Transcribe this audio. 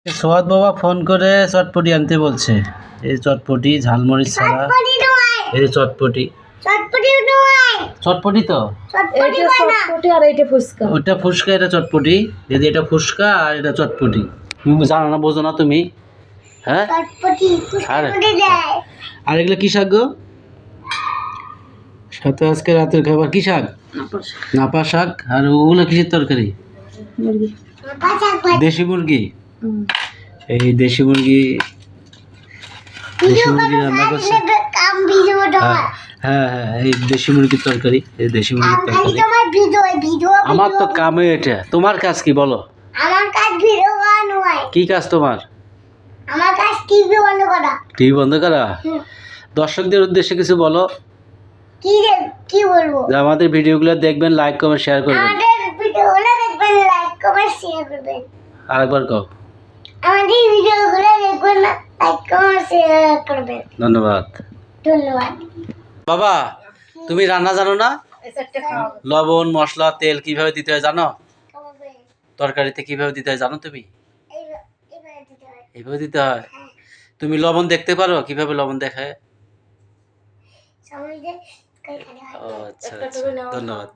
সোহাদ বাবা ফোন করে চটপটি আনতে বলছে। এই চটপটি ঝালমরিচ ছাড়া, এই চটপটি চটপটি তো ওটা ফুচকা, এটা চটপটি। দিদি এটা ফুচকা আর এটা চটপটি। তুমি জানো না, বোঝো না তুমি? হ্যাঁ, আর এগুলো কি শাক গো? সাথে আজকে রাতের খাবার কি শাক? নাপা শাক। আর ওগুলো কিসের তরকারি? দেশি মুরগি। এই দেশি মুরগি রান্না করছে। হ্যাঁ হ্যাঁ, এই দেশি মুরগির তরকারি, এই দেশি মুরগির তরকারি। আমার তো কামে এটা। তোমার কাজ কি বলো? আমার কাজ ভিডিও বানানো। কি কাজ তোমার? আমার কাজ টিভি বন্ধ করা। টিভি বন্ধ করা? দর্শকদের উদ্দেশ্যে কিছু বলো। কি বলবো? আমাদের ভিডিওগুলো দেখবেন, লাইক কমেন্ট শেয়ার করবেন। আমাদের ভিডিওগুলো দেখবেন, লাইক কমেন্ট শেয়ার করবেন। আরেকবার কও। আমাদের ভিডিওগুলো দেখবেন, লাইক কমেন্ট শেয়ার করবেন। ধন্যবাদ। বাবা, তুমি রান্না জানো না? লবণ মশলা তেল কিভাবে দিতে হয় জানো? তরকারিতে কিভাবে দিতে হয় জানো তুমি? এইভাবে দিতে হয়। তুমি লবণ দেখতে পারো? কিভাবে লবণ দেখায়? ও আচ্ছা, ধন্যবাদ।